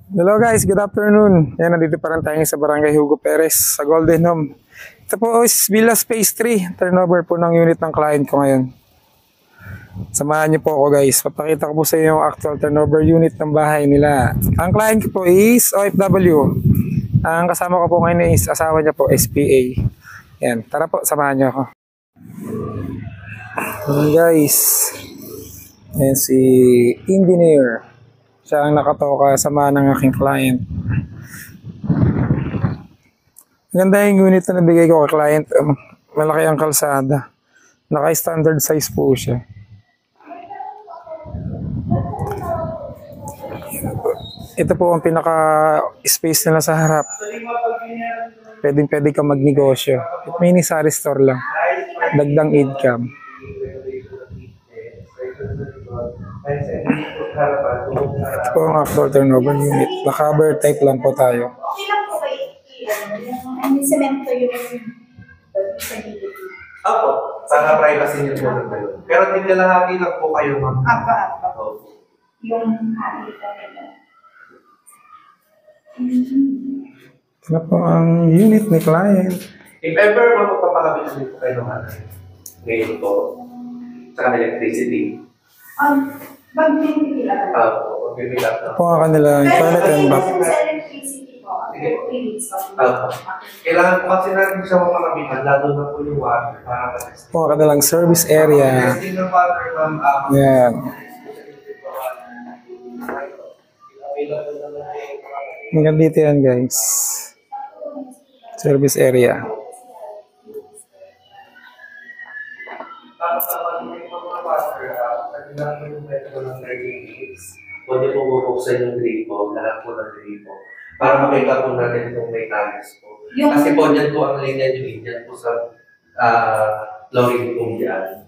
Hello guys, good afternoon. Yan, nandito pa rin tayo sa Barangay Hugo Perez sa Golden Home. Ito po is Villa Space 3, turnover po ng unit ng client ko ngayon. Samahan niyo po ako guys, papakita ko po sa inyo yung actual turnover unit ng bahay nila. Ang client ko po is OFW. Ang kasama ko po ngayon is asawa niya po, SPA. Yan, tara po, samahan niyo ako. Yan guys, yan si engineer. Siya ang nakatoka sama ng aking client. Ganda yung unit na nabigay ko kay client. Malaki ang kalsada. Naka-standard size po siya. Ito po ang pinaka-space nila sa harap. Pwede ka magnegosyo. Mini sari store lang. Dagdang income. Ito po ang actual turnover unit. Na-cover type lang po tayo. Okay lang po kayo. Yung semento yung Apo, para privacy niyo po ng kayo. Pero tiglalahati lang po kayo, ma'am. Apa. Opo. Yung hari ko nila. Ito na po ang unit ni client. If ever magpapakabit niyo po kayo ng ngayon po, sa electricity. Mag-bibigila ka. Opo, magbibigay na. Ito po ang kanilang toilet and bath. Sa electricity po, Opo. Kailangan po kasi natin siya mapakabitan, lalo na po yung water para matest. Ito po ang kanilang service area. Testing ng water, ma'am. Yan. Hanggang dito yan guys. Service area. Pwede po bubuksan yung gripo, lahat po ng gripo, para makita po natin kung may talis po. Kasi po dyan po ang linya nyo, dyan po sa flooring po dyan.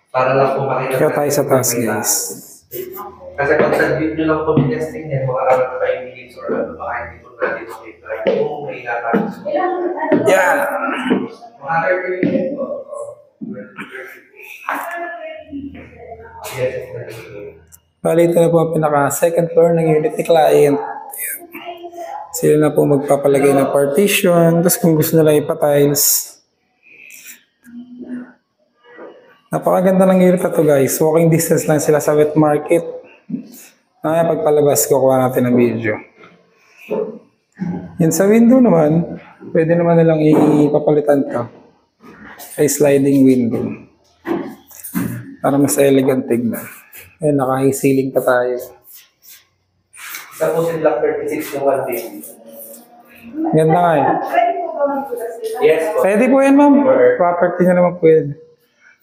Para lang po makita Kaya tayo sa taas guys. Kasi pag sa video lang po testing yan, mga around 5 minutes or ano, baka hindi po natin makita kung may natalis po. Yan. Mga 30 minutes po. Yes, Bali, ito na po ang pinaka-second floor ng unit ni client. Sila na po magpapalagay ng partition. Tapos kung gusto nila ipa-tiles. Napakaganda ng unit na to guys. Walking distance lang sila sa wet market. Pagpalabas, kukuha natin ng video. Yan sa window naman, pwede naman nilang ipapalitan to. Ay sliding window. Para mas elegant tignan. Ayan, naka-high-ceiling pa tayo. Sa po si Block 36 yung 150. Ganda nga eh. Pwede po ba magbulas nila? Yes po. Pwede po yan ma'am. Property na naman pwede.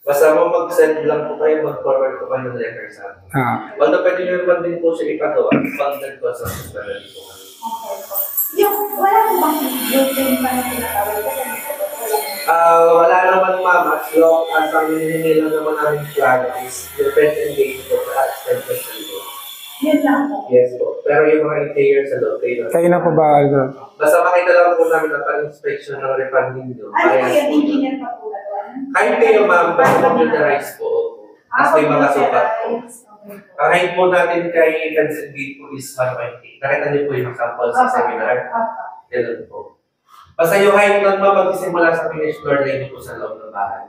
Basta mo mag-send lang po kayo, mag-forward ko kayo ng letter sa akin. Although pwede nyo naman din po siya ipagawa, pag-send ko sa susunod po. Okay po. Yung wala po bang yung pa na tinatawag ko? Wala naman ma'am, as long as ang hinihingi lang naman namin plan is the front and gate po sa extension po. Yun lang po. Yes po. Pero yung mga interior sa loob, kayo Kayo na po ba, Aldo? basta makita lang po namin ang pang-inspection ng refunding nyo. Ano po yung engineer pa po ba doon? Kahit kayo ma'am, basta computerized po. Tapos may mga sukat po. Ang height po natin kay Vincent Gate po is 120. Nakita niyo po yung sample sa seminar. Ganun po. Basta yung height nun ma'am, magsisimula sa finish floor line po sa loob ng bahay.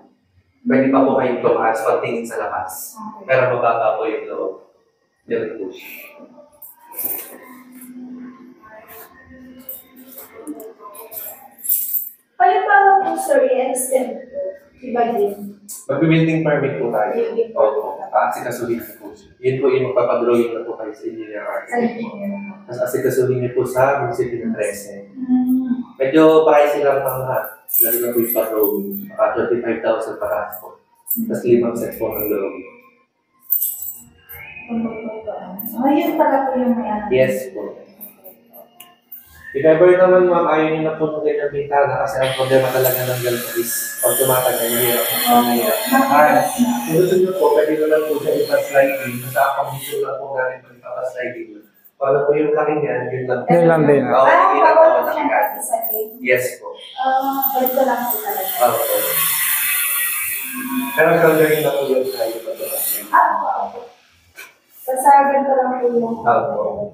Pwede pa po kayong tumaas pag tingin sa labas. Pero mababa po yung loob. Ganun po siya. Paano pa po sir i-extend po? Iba din. Mag-building permit po tayo. Opo. Asikasuhin po siya. Yun po yung magpapadrawing na po kayo sa engineer arts. Tapos asikasuhin niyo po sa municipio ng 13. Medyo pricey lang ang lahat. Lalo na po yung pa-drawing. Maka 25,000 para po. Tapos 5 set po ng drawing. Ayun pala po yung may ano. Yes po. If ever naman ma'am, ayaw niyo na po ng ganyan bintana kasi ang problema talaga ng ganito is pag tumatagal, mahirap ang mahirap. Kung gusto niyo po, pwede naman po siya ipa-sliding. Basta ang condition lang po namin pag ipa-sliding. Paano po yung laki niyan, yun lang. Yun lang din. Oo, hindi lang po lang. Yes po. Ganito lang po talaga. Oo. Pero gagawin na po yung tayo pa ito. Basta ganito lang po yung. Oo.